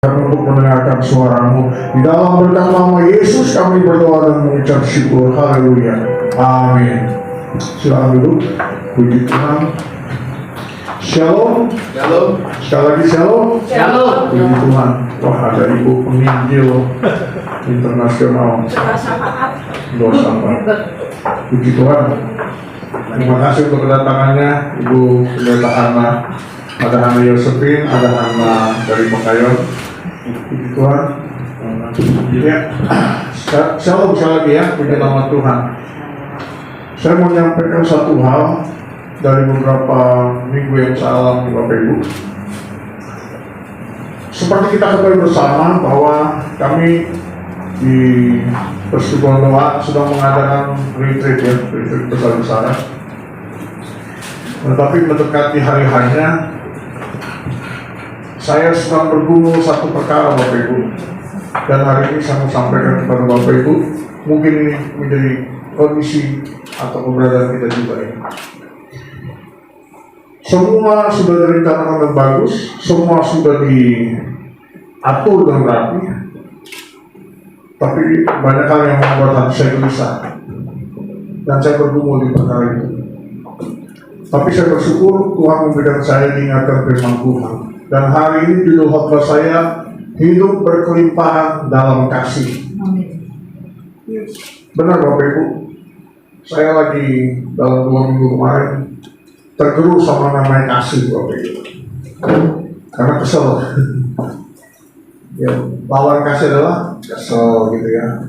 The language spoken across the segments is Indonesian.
untuk mendengarkan suaramu. Di dalam berkat nama Yesus kami berdoa dan mengucap syukur. Haleluya. Amin. Silakan duduk. Puji Tuhan. Shalom. Shalom. Sekali lagi shalom. Shalom. Puji Tuhan. Wah, ada ibu penginjil internasional. Dosa. Puji Tuhan. Terima kasih untuk kedatangannya Ibu Pendeta Hana. Ada Hana Yosefin, ada Hana dari Pekayon. Puji Tuhan. Ya, shalom sekali lagi ya, puji nama Tuhan. Saya mau menyampaikan satu hal dari beberapa minggu yang saya alami Bapak Ibu. Seperti kita ketahui bersama bahwa kami di Persekutuan Doa sedang mengadakan retreat besar-besaran. Tetapi mendekati hari-harinya, saya sedang bergumul satu perkara Bapak Ibu. Dan hari ini saya mau sampaikan kepada Bapak Ibu, mungkin ini menjadi kondisi atau keberadaan kita juga ini. Semua sudah direncanakan dengan bagus, semua sudah diatur dengan rapi, tapi banyak hal yang membuat hati saya gelisah dan saya bergumul di perkara itu. Tapi saya bersyukur Tuhan memberikan saya diingatkan firman Tuhan. Dan hari ini judul khotbah saya, hidup berkelimpahan dalam kasih. Benar Bapak Ibu, saya lagi dalam 2 minggu kemarin tergerus sama namanya kasih Bapak Ibu. Karena kesel. Ya, lawan kasih adalah kesel gitu ya.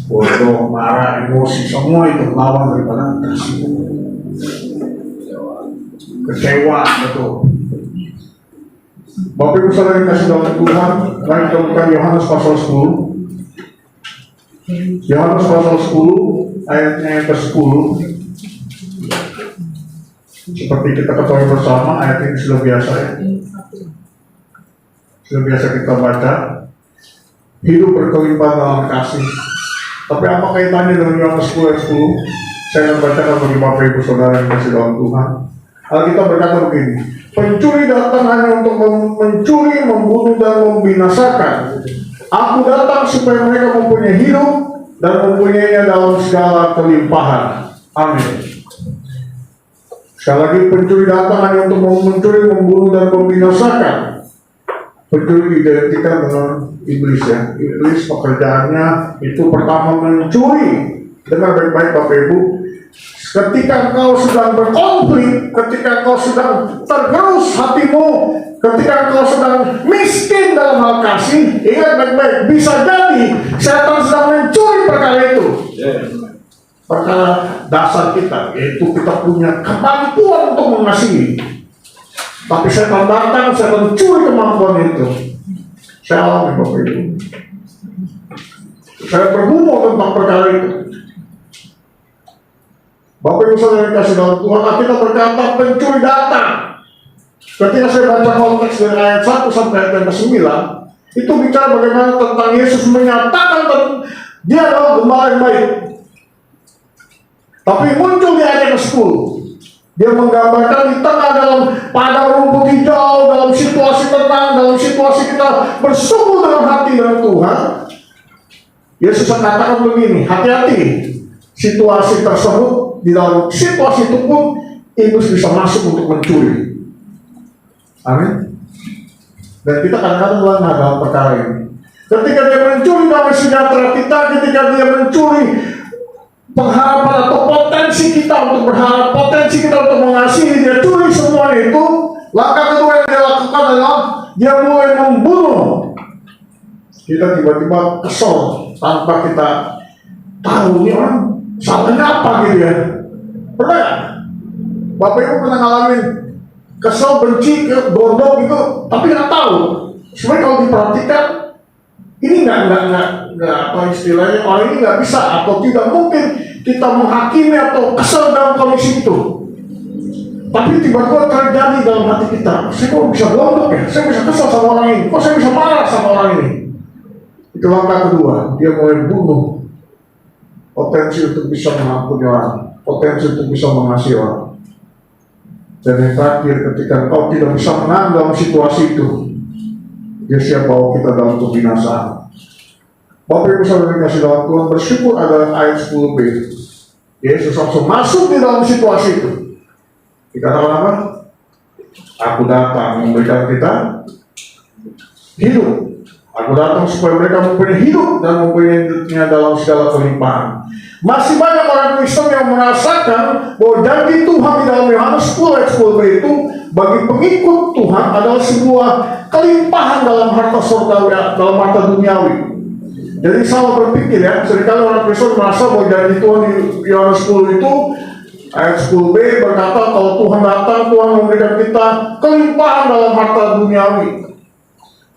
Bodoh, marah, emosi, semua itu lawan daripada kasih. Kecewa, betul. Bapak Ibu saudara yang kasih dalam Tuhan, mari kita buka Yohanes pasal 10. Yohanes pasal 10, ayatnya yang ke-10. Seperti kita ketahui bersama, ayat ini sudah biasa ya. Sudah biasa kita baca. Hidup berkelimpahan dalam kasih. Tapi apa kaitannya dengan Yohanes 10 ayat 10? Saya akan bacakan bagi Bapak Ibu saudara yang kasih dalam Tuhan. Alkitab berkata begini, pencuri datang hanya untuk mencuri, membunuh, dan membinasakan. Aku datang supaya mereka mempunyai hidup dan mempunyainya dalam segala kelimpahan. Amin. Sekali lagi, pencuri datang hanya untuk mencuri, membunuh, dan membinasakan. Pencuri diidentikan dengan iblis ya. Iblis pekerjaannya itu pertama mencuri. Dengar baik-baik Bapak Ibu. Ketika engkau sedang berkonflik, ketika engkau sedang tergerus hatimu, ketika engkau sedang miskin dalam hal kasih, ingat baik-baik, bisa jadi setan sedang mencuri perkara itu. Perkara dasar kita, yaitu kita punya kemampuan untuk mengasihi. Tapi setan datang, setan mencuri kemampuan itu. Saya alami Bapak Ibu. Saya bergumul tentang perkara itu. Bapak Ibu saudara yang kasih dalam Tuhan, kita berkata pencuri datang. Ketika saya baca konteks dari ayat 1 sampai ayat 9, itu bicara bagaimana tentang Yesus menyatakan dia adalah gembala yang baik. Tapi muncul di ayat ke-10, dia menggambarkan di tengah dalam padang rumput hijau, dalam situasi tenang, dalam situasi kita bersungguh dalam hati dengan Tuhan. Yesus mengatakan begini, hati-hati, situasi tersebut, di dalam situasi itu pun iblis bisa masuk untuk mencuri. Amin. Dan kita kadang-kadang lengah dalam perkara ini. Ketika dia mencuri damai sejahtera kita, ketika dia mencuri pengharapan atau potensi kita untuk berharap, potensi kita untuk mengasihi, dia curi semua itu. Langkah kedua yang dia lakukan adalah dia mulai membunuh. Kita tiba-tiba kesel tanpa kita tahu ini orang salahnya apa gitu ya. Pernah gak? Bapak Ibu pernah ngalamin kesel, benci, bodoh gitu, tapi nggak tahu. Sebenarnya kalau diperhatikan, ini nggak apa istilahnya, orang ini nggak bisa atau tidak mungkin kita menghakimi atau kesel dalam kondisi itu. Tapi tiba-tiba terjadi dalam hati kita, saya kok bisa bodoh ya, saya bisa kesel sama orang ini, kok saya bisa marah sama orang ini. Itu langkah kedua, dia mulai bunuh potensi untuk bisa mengampuni orang, potensi untuk bisa mengasihi orang. Dan yang terakhir, ketika engkau tidak bisa menang dalam situasi itu, Dia siap bawa kita dalam kebinasaan. Bapak Ibu Saudara yang kasih dalam Tuhan, bersyukur adalah ayat 10b. Yesus langsung masuk di dalam situasi itu. Dikatakan apa? Aku datang memberikan kita hidup. Aku datang supaya mereka mempunyai hidup dan mempunyai hidupnya dalam segala kelimpahan. Masih banyak orang Kristen yang merasakan bahwa janji Tuhan di dalam Yohanes 10 ayat 10b itu bagi pengikut Tuhan adalah sebuah kelimpahan dalam harta surgawi, dalam harta duniawi. Jadi salah berpikir ya, seringkali orang Kristen merasa bahwa janji Tuhan di Yohanes 10 itu ayat 10b berkata kalau Tuhan datang, Tuhan memberikan kita kelimpahan dalam harta duniawi.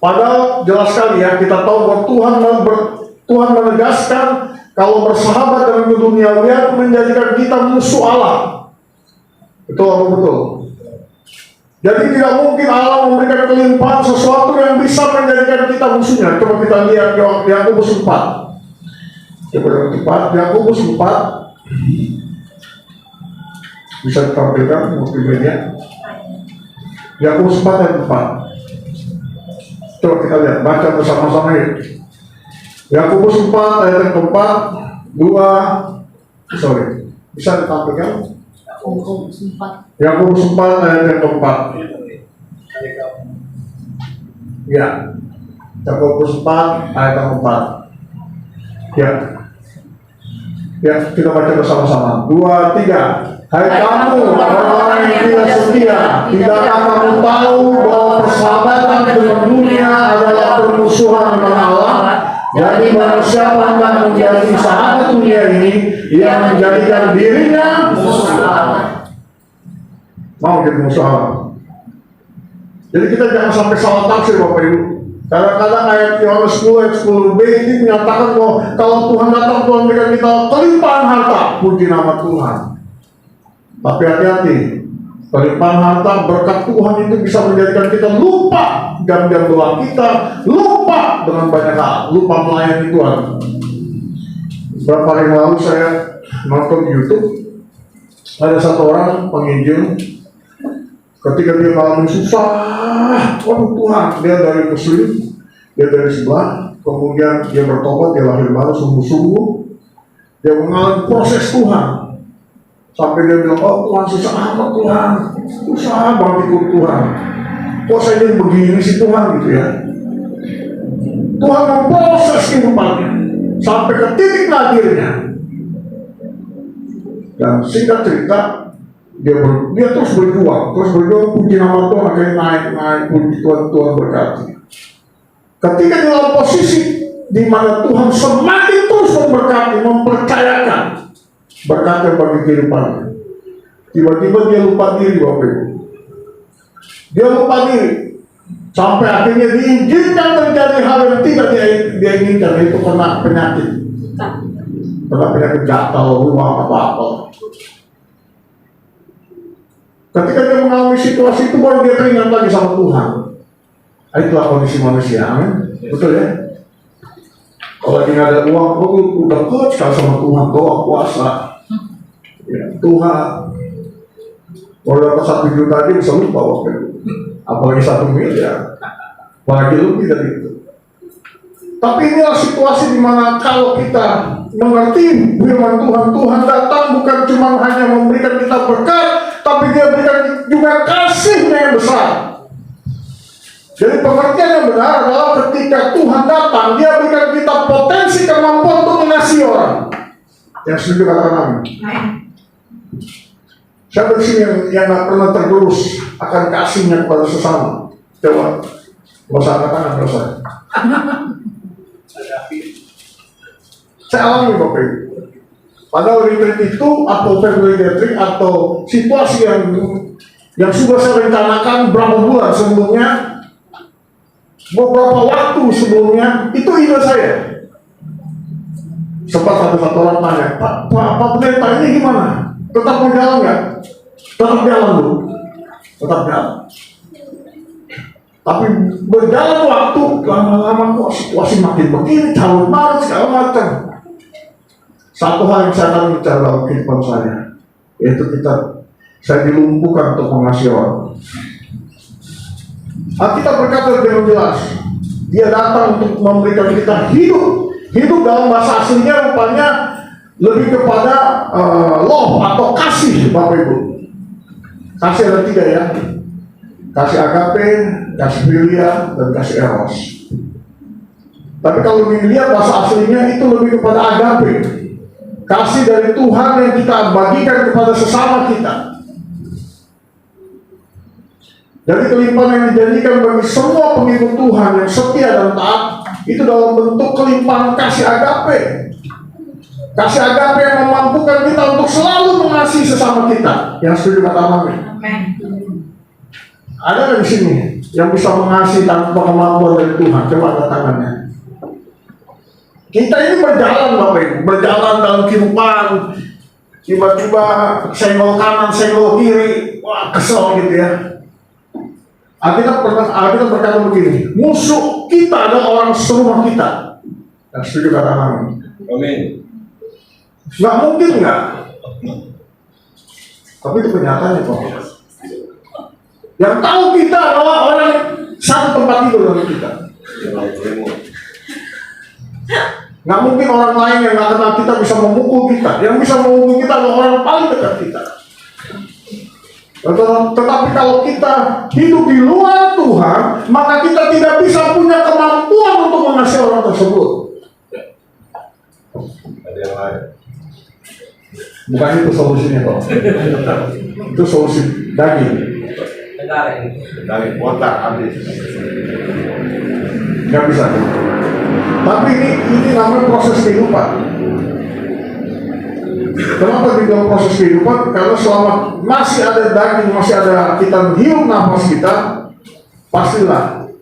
Padahal jelas sekali ya, kita tahu bahwa Tuhan menegaskan kalau bersahabat dengan keduniawian menjadikan kita musuh Allah. Betul atau betul? Jadi tidak mungkin Allah memberikan kelimpahan sesuatu yang bisa menjadikan kita musuhnya. Coba kita lihat Yakobus 4. Coba cepat, Yakobus 4. Bisa ditampilkan multimedia. Yakobus 4 ayat 4. Coba kita lihat, baca bersama-sama ya. Yakobus 4 ayat yang keempat, 2, bisa ditampilkan? Yakobus 4 ayat yang keempat. Ya, Yakobus 4 ayat yang keempat. Ya, kita baca bersama-sama. 2, 3. Hai kamu orang-orang yang tidak setia, tidakkah kamu tahu bahwa persahabatan dengan dunia adalah permusuhan dengan Allah? Jadi barang siapa hendak menjadi sahabat dunia ini, ia menjadikan dirinya musuh Allah. Mau jadi musuh Allah? Jadi kita jangan sampai salah tafsir Bapak Ibu. Kadang-kadang ayat Yohanes 10 ayat 10b ini menyatakan bahwa kalau Tuhan datang, Tuhan berikan kita kelimpahan harta. Puji nama Tuhan. Tapi hati-hati, kelimpahan harta berkat Tuhan itu bisa menjadikan kita lupa jam-jam doa kita, lupa dengan banyak hal, lupa melayani Tuhan. Beberapa hari yang lalu saya nonton YouTube, ada satu orang penginjil, ketika dia mengalami susah, waduh Tuhan, dia dari Muslim, dia dari sebelah, kemudian dia bertobat, dia lahir baru sungguh-sungguh, dia mengalami proses Tuhan. Sampai dia bilang, oh Tuhan susah amat Tuhan, susah banget ikut Tuhan. Kok saya jadi begini sih Tuhan gitu ya. Tuhan memproses kehidupannya sampai ke titik nadirnya. Dan singkat cerita, dia terus berjuang, puji nama Tuhan, akhirnya naik, puji Tuhan berkati. Ketika di dalam posisi di mana Tuhan semakin terus memberkati, mempercayakan berkatnya bagi kehidupannya, tiba-tiba dia lupa diri Bapak Ibu. Dia lupa diri sampai akhirnya diizinkan terjadi hal yang tidak dia inginkan, yaitu kena penyakit gatal, ruang apa-apa. Ketika dia mengalami situasi itu baru dia teringat lagi sama Tuhan. Itulah kondisi manusia, amin. Betul ya? Kalau lagi nggak ada uang, udah kuat sekali sama Tuhan, doa puasa. Ya, Tuhan, kalau dapat 1 juta aja bisa lupa waktu itu. Apalagi 1 miliar, apalagi lebih dari itu. Tapi inilah situasi di mana kalau kita mengerti firman Tuhan, Tuhan datang bukan cuma hanya memberikan kita berkat, tapi dia berikan juga kasih-Nya yang besar. Jadi pengertian yang benar adalah ketika Tuhan datang, dia berikan kita potensi kemampuan untuk mengasihi orang. Yang setuju katakan amin. Saya bersini yang gak pernah tergerus akan kasihnya kepada sesama. Coba, gak usah angkat tangan, gak usah. Saya alami Bapak Ibu. Padahal retreat itu atau family gathering atau situasi yang sudah saya rencanakan berapa bulan sebelumnya, beberapa waktu sebelumnya, itu ide saya. Sempat satu orang tanya, Pak pendeta ini gimana? Tetap mau jalan nggak? Tetap jalan dulu, tetap jalan. Tapi berjalan waktu, lama-lama kok situasi makin begini, calon banget segala macam. Satu hal yang saya akan bicara dalam kehidupan saya, yaitu saya dilumpuhkan untuk mengasihi orang. Alkitab berkata dengan jelas, Dia datang untuk memberikan kita hidup. Hidup dalam bahasa aslinya rupanya lebih kepada love atau kasih, Bapak Ibu. Kasih ada 3 ya. Kasih agape, kasih philia, dan kasih eros. Tapi kalau dilihat bahasa aslinya itu lebih kepada agape. Kasih dari Tuhan yang kita bagikan kepada sesama kita. Dari kelimpahan yang dijanjikan bagi semua pengikut Tuhan yang setia dan taat, itu dalam bentuk kelimpahan kasih agape. Kasih agape yang memampukan kita untuk selalu mengasihi sesama kita. Yang setuju kata amin? Ada nggak di sini yang bisa mengasihi tanpa kemampuan dari Tuhan? Coba angkat tangannya. Kita ini berjalan, Bapak Ibu, berjalan dalam kehidupan. Tiba-tiba senggol kanan, senggol kiri, wah kesel gitu ya. Alkitab berkata begini, musuh kita adalah orang serumah kita. Yang setuju kata amin? Amin. Nggak mungkin nggak? Tapi itu kenyataannya kok. Yang tahu kita adalah orang satu tempat tidur dengan kita. Nggak mungkin orang lain yang nggak kenal kita bisa memukul kita. Yang bisa memukul kita adalah orang paling dekat kita. Tetapi kalau kita hidup di luar Tuhan, maka kita tidak bisa punya kemampuan untuk mengasihi orang tersebut. Ada yang lain. Bukan itu solusinya kok. Itu solusi daging. Daging otak habis. Nggak bisa. Tapi ini namanya proses kehidupan. Kenapa dibilang proses kehidupan? Karena selama masih ada daging, masih ada kita hirup nafas kita, pastilah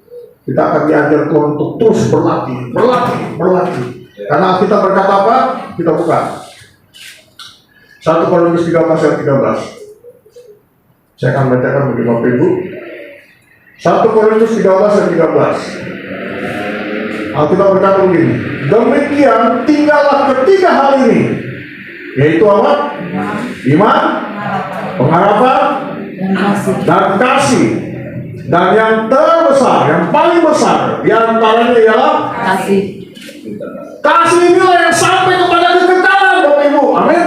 kita akan diajar Tuhan untuk terus berlatih. Karena kita berkata apa? Kita buka 1 Korintus 13 ayat 13. Saya akan bacakan bagi Bapak Ibu. 1 Korintus 13 ayat 13. Alkitab berkata begini, demikian tinggallah ketiga hal ini, yaitu apa? Iman, pengharapan, dan kasih. Dan yang terbesar, yang paling besar di antaranya ialah kasih. Kasih inilah yang sampai kepada kekekalan, Bapak Ibu. Amin.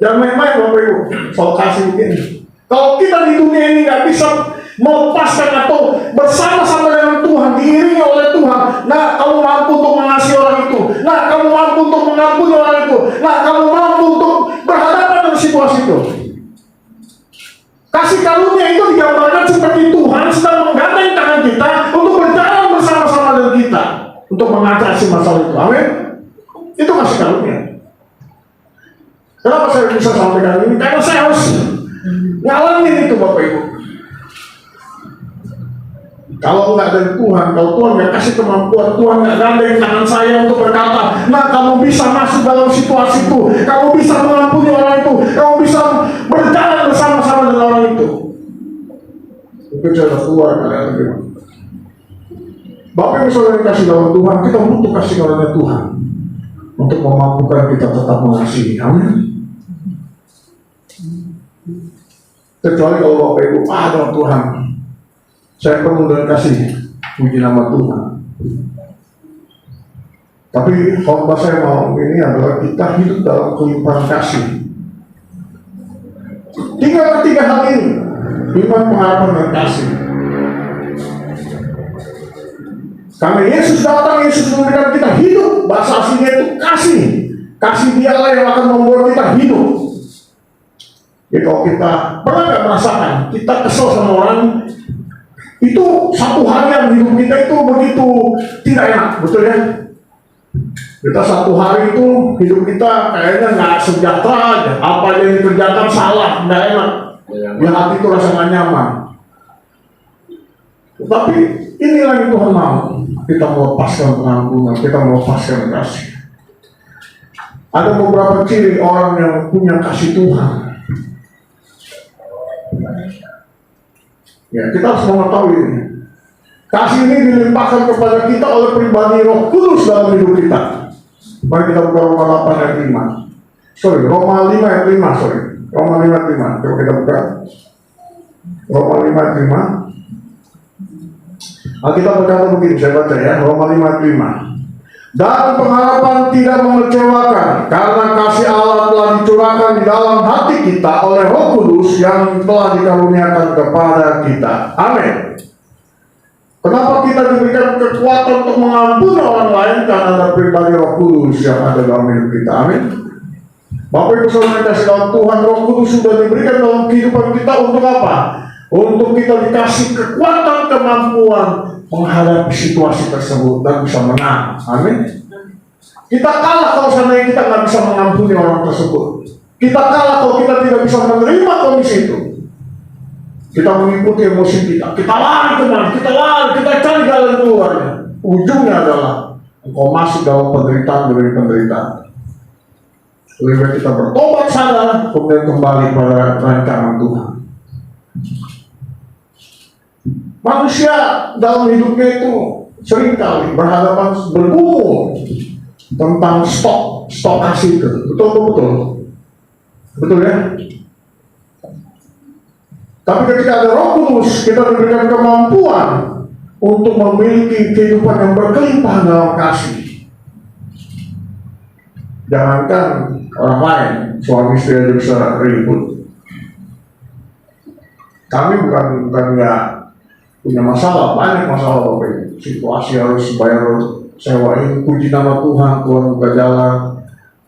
Jangan main-main, Bapak Ibu, soal kasih begini. Kalau kita di dunia ini nggak bisa melepaskan atau bersama-sama dengan Tuhan, diiringi oleh Tuhan, nah kamu mampu untuk mengasihi orang itu, nah kamu mampu untuk mengampuni orang itu, nah kamu mampu untuk berhadapan dengan situasi itu. Kasih karunia itu digambarkan seperti Tuhan sedang menggandeng tangan kita untuk berjalan bersama-sama dengan kita untuk mengatasi masalah itu. Amin. Itu kasih karunia. Kenapa saya bisa sampaikan ini? Karena saya harus ngalamin itu, Bapak Ibu. Kalau nggak dari Tuhan, kalau Tuhan nggak kasih kemampuan, Tuhan nggak gandeng tangan saya untuk berkata, nah kamu bisa masuk dalam situasi itu, kamu bisa mengampuni orang itu, kamu bisa berjalan bersama-sama dengan orang itu. Itu cara keluar kalian bagaimana? Bapak Ibu Saudara yang kasih dalam Tuhan, kita butuh kasih karunia Tuhan untuk memampukan kita tetap mengasihi. Amin. Kecuali kalau Bapak Ibu ada Tuhan, saya perlu dan kasih puji nama Tuhan. Tapi khotbah saya mau ini adalah kita hidup dalam kelimpahan kasih. Tiga hal ini, iman, pengharapan, dan kasih. Karena Yesus datang, Yesus memberikan kita hidup. Bahasa aslinya itu kasih. Kasih Dialah yang akan membuat kita hidup. Jadi kalau kita pernah nggak merasakan kita kesel sama orang, itu satu hari yang hidup kita itu begitu tidak enak, betul ya? Kita satu hari itu hidup kita kayaknya nggak sejahtera aja, apa yang dikerjakan salah, nggak enak, di hati itu rasa nggak nyaman. Tapi inilah yang Tuhan mau, kita melepaskan pengampunan, kita melepaskan kasih. Ada beberapa ciri orang yang punya kasih Tuhan. Ya, kita harus mengetahui ini. Kasih ini dilimpahkan kepada kita oleh pribadi Roh Kudus dalam hidup kita. Mari kita buka Roma 8 ayat 5. Roma 5 ayat 5, Roma 5 ayat 5. Coba kita buka. Roma 5 ayat 5. Alkitab berkata begini, saya baca ya, Roma 5:5. Dan pengharapan tidak mengecewakan, karena kasih Allah telah dicurahkan di dalam hati kita oleh Roh Kudus yang telah dikaruniakan kepada kita. Amin. Kenapa kita diberikan kekuatan untuk mengampuni orang lain? Karena ada pribadi Roh Kudus yang ada dalam hidup kita. Amin. Bapak Ibu Saudara kasih dalam Tuhan, Roh Kudus sudah diberikan dalam kehidupan kita untuk apa? Untuk kita dikasih kekuatan, kemampuan menghadapi situasi tersebut dan bisa menang. Amin. Kita kalah kalau seandainya kita nggak bisa mengampuni orang tersebut. Kita kalah kalau kita tidak bisa menerima kondisi itu. Kita mengikuti emosi kita. Kita lari kemana? Kita cari jalan keluarnya. Ujungnya adalah engkau masuk dalam penderitaan demi penderitaan. Lebih baik kita bertobat sadar, kemudian kembali pada rancangan Tuhan. Manusia dalam hidupnya itu seringkali berhadapan bergumul tentang stok kasih itu. Betul ya? Tapi ketika ada Roh Kudus, kita diberikan kemampuan untuk memiliki kehidupan yang berkelimpah dalam kasih. Jangankan orang lain, suami istri aja bisa ribut. Kami bukan nggak punya masalah, banyak masalah Bapak Ibu. Situasi harus bayar sewain, puji nama Tuhan, Tuhan buka jalan,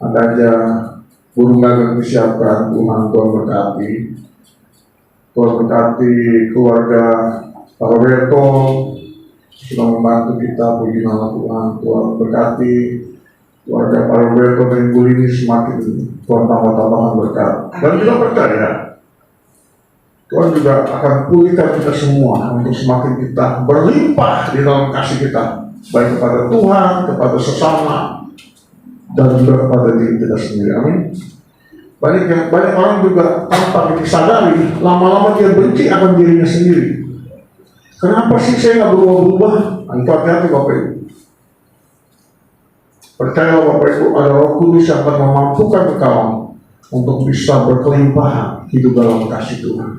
ada aja burung gagak disiapkan, Tuhan berkati. Tuhan berkati keluarga Pak Roberto sudah membantu kita, puji nama Tuhan. Tuhan berkati keluarga Pak Roberto dan Ibu ini semakin Tuhan tambah-tambahan berkat. Dan kita percaya Tuhan juga akan pulihkan kita semua untuk semakin kita berlimpah di dalam kasih kita, baik kepada Tuhan, kepada sesama, dan juga kepada diri kita sendiri. Amin. Banyak orang juga tanpa disadari, lama-lama dia benci akan dirinya sendiri. Kenapa sih saya nggak berubah-ubah? Itu hati-hati Bapak Ibu. Percayalah Bapak Ibu, ada Roh Kudus yang akan memampukan engkau untuk bisa berkelimpahan hidup dalam kasih Tuhan.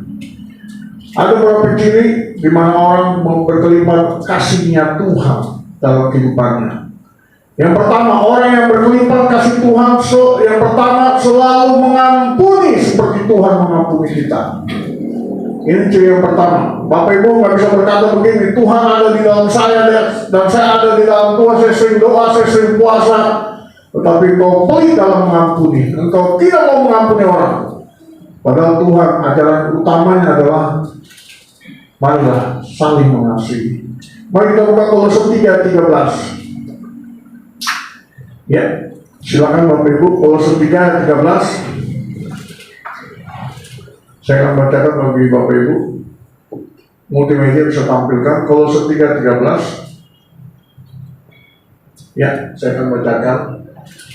Ada beberapa ciri di mana orang berkelimpahan kasihnya Tuhan dalam kehidupannya. Yang pertama, orang yang berkelimpahan kasih Tuhan, yang pertama selalu mengampuni seperti Tuhan mengampuni kita. Ini ciri yang pertama. Bapak Ibu nggak bisa berkata begini, Tuhan ada di dalam saya dan saya ada di dalam Tuhan, saya sering doa, saya sering puasa, tetapi engkau pelit dalam mengampuni, engkau tidak mau mengampuni orang. Padahal Tuhan ajaran utamanya adalah marilah saling mengasihi. Mari kita buka Kolose 3:13. Ya, silakan Bapak Ibu, Kolose 3:13. Saya akan bacakan bagi Bapak Ibu. Multimedia bisa tampilkan Kolose 3:13. Ya, saya akan bacakan.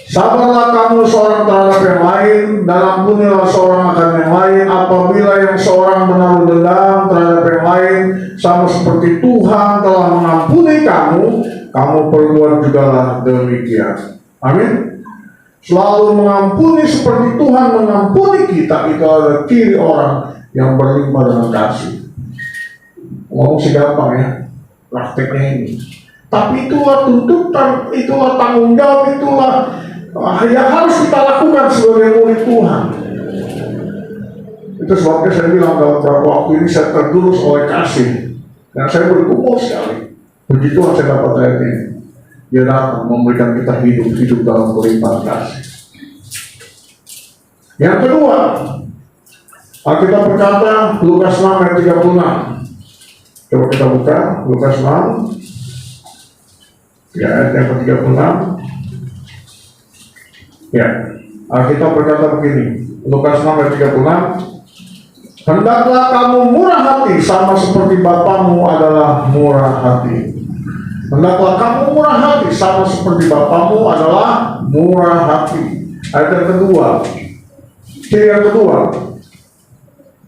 Sabarlah kamu seorang terhadap yang lain, dan ampunilah seorang akan yang lain. Apabila yang seorang menaruh dendam terhadap yang lain, sama seperti Tuhan telah mengampuni kamu, kamu perbuat jugalah demikian. Amin. Selalu mengampuni seperti Tuhan mengampuni kita, itu adalah ciri orang yang berlimpah dengan kasih. Ngomong sih gampang ya, prakteknya ini. Tapi itulah tuntutan, itulah tanggung jawab, itulah yang harus kita lakukan sebagai murid Tuhan. Itu sebabnya saya bilang dalam beberapa waktu ini saya tergerus oleh kasih, dan saya bergumul sekali. Puji Tuhan saya dapat ayat ini. Dia datang memberikan kita hidup dalam kelimpahan kasih. Yang kedua, Alkitab berkata Lukas 6 ayat 36. Coba kita buka Lukas 6 ya, ayat yang ke-36. Ya, Alkitab berkata begini, Lukas 6 ayat 36. Hendaklah kamu murah hati sama seperti Bapamu adalah murah hati. Hendaklah kamu murah hati sama seperti Bapamu adalah murah hati. Ayat yang kedua, ciri yang kedua,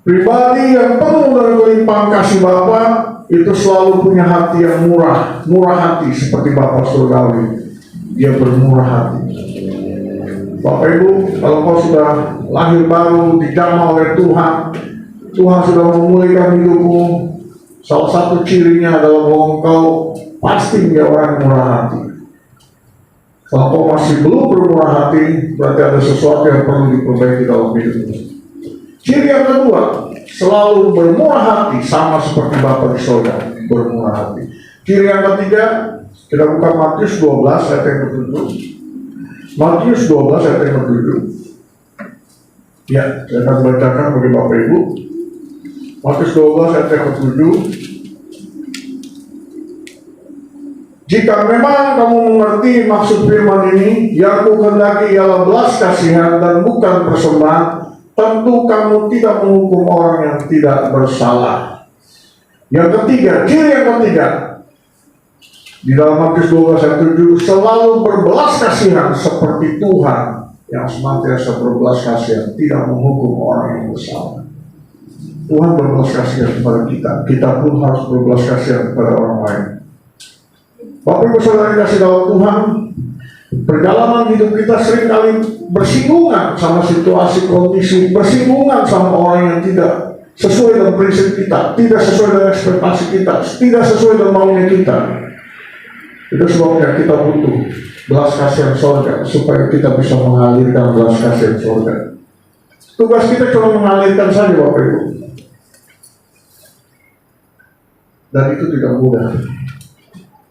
pribadi yang penuh dengan kelimpahan kasih Bapa itu selalu punya hati yang murah hati seperti Bapa surgawi. Dia bermurah hati. Bapak Ibu, kalau kau sudah lahir baru, dijamah oleh Tuhan, Tuhan sudah memulihkan hidupmu, Salah satu cirinya adalah bahwa engkau pasti menjadi orang yang murah hati. Kalau kau masih belum bermurah hati, berarti ada sesuatu yang perlu diperbaiki dalam hidupmu. Ciri yang kedua, selalu bermurah hati, sama seperti Bapa di surga, bermurah hati. Ciri yang ketiga, kita buka Matius 12 ayat yang ke-7. Matius 12 ayat yang ke-7. Ya, saya akan bacakan bagi Bapak Ibu. Matius 12 ayat yang ke-7. Jika memang kamu mengerti maksud firman ini, yang kuhendaki ialah belas kasihan dan bukan persembahan, tentu kamu tidak menghukum orang yang tidak bersalah. Yang ketiga, ciri yang ketiga, di dalam Matius 12 ayat 7, selalu berbelas kasihan seperti Tuhan yang senantiasa berbelas kasihan, tidak menghukum orang yang bersalah. Tuhan berbelas kasihan kepada kita, kita pun harus berbelas kasihan kepada orang lain. Bapak Ibu Saudara kasih dalam Tuhan, perjalanan hidup kita seringkali bersinggungan sama situasi kondisi, bersinggungan sama orang yang tidak sesuai dengan prinsip kita, tidak sesuai dengan ekspektasi kita, tidak sesuai dengan maunya kita. Itu sebabnya kita butuh belas kasihan surga supaya kita bisa mengalirkan belas kasihan surga. Tugas kita cuma mengalirkan saja, Bapak Ibu, dan itu tidak mudah.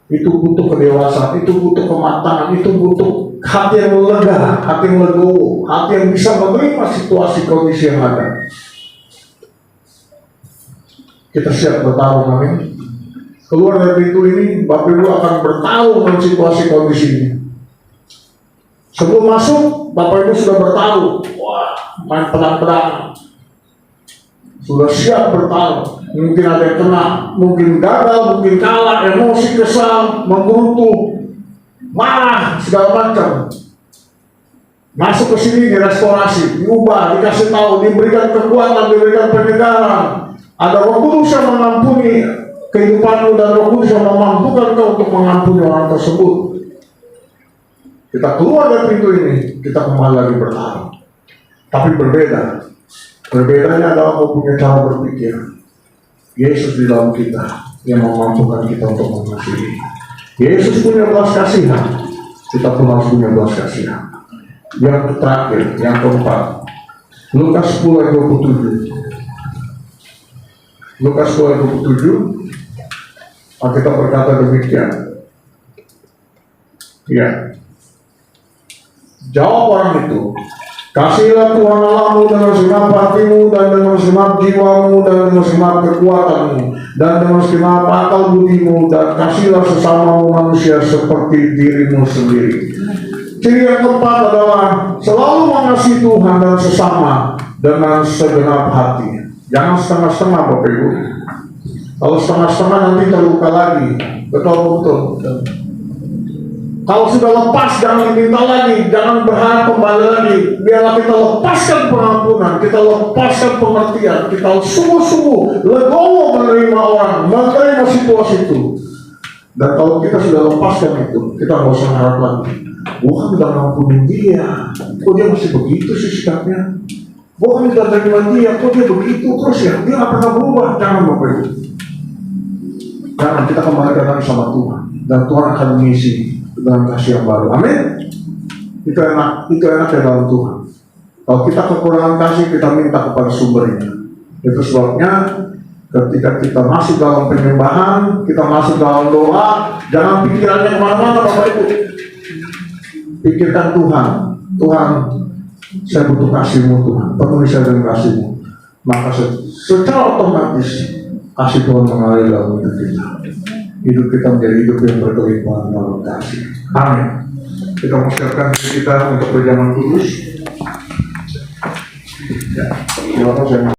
Itu butuh kedewasaan, itu butuh kematangan, itu butuh hati yang lega, hati yang legowo, hati yang bisa menerima situasi kondisi yang ada. Kita siap bertarung, amin. Keluar dari pintu ini, Bapak Ibu akan bertarung dengan situasi kondisi ini. Sebelum masuk, Bapak Ibu sudah bertarung. Wah, main pedang-pedang. Sudah siap bertarung. Mungkin ada yang kena, mungkin gagal, mungkin kalah, emosi, kesal, menggerutu, marah, segala macam. Masuk ke sini direstorasi, diubah, dikasih tahu, diberikan kekuatan, diberikan penyegaran. Ada Roh Kudus yang mengampuni kehidupanmu dan Roh Kudus yang memampukan kau untuk mengampuni orang tersebut. Kita keluar dari pintu ini, kita kembali lagi bertarung. Tapi berbeda. Perbedaannya adalah kau punya cara berpikir. Yesus di dalam kita yang memampukan kita untuk mengasihi. Yesus punya belas kasihan, kita pun harus punya belas kasihan. Yang terakhir, yang keempat, Lukas 10 ayat 27. Lukas 10 ayat 27, kita berkata demikian. Ya, jawab orang itu, kasihlah Tuhan Allahmu dengan segenap hatimu dan dengan segenap jiwamu dan dengan segenap kekuatanmu dan dengan segenap akal budimu, dan kasihlah sesamamu manusia seperti dirimu sendiri. Ciri yang keempat adalah selalu mengasihi Tuhan dan sesama dengan segenap hati. Jangan setengah-setengah, Bapak Ibu. Kalau setengah-setengah nanti terluka lagi. Betul. Kalau sudah lepas, jangan diminta lagi, jangan berharap kembali lagi. Biarlah kita lepaskan pengampunan, kita lepaskan pengertian, kita sungguh-sungguh legowo menerima orang, menerima situasi itu. Dan kalau kita sudah lepaskan itu, kita nggak usah harap lagi. Bukan udah ngampunin dia, kok dia masih begitu sih sikapnya? Bukan udah terima dia, kok dia begitu terus ya? Dia nggak pernah berubah. Jangan, Bapak Ibu. Jangan, kita kembali datang sama Tuhan, dan Tuhan akan mengisi dengan kasih yang baru. Amin. Itu enak ya dalam Tuhan. Kalau kita kekurangan kasih, kita minta kepada sumbernya. Itu sebabnya ketika kita masuk dalam penyembahan, kita masuk dalam doa, jangan pikirannya kemana-mana, Bapak Ibu. Pikirkan Tuhan. Tuhan, saya butuh kasih-Mu Tuhan, penuhi saya dengan kasih-Mu. Maka secara otomatis kasih Tuhan mengalir dalam hidup kita. Hidup kita menjadi hidup yang berkelimpahan dalam kasih. Amin. Kita mengucapkan diri kita untuk berjalan kudus. Ya, terima kasih.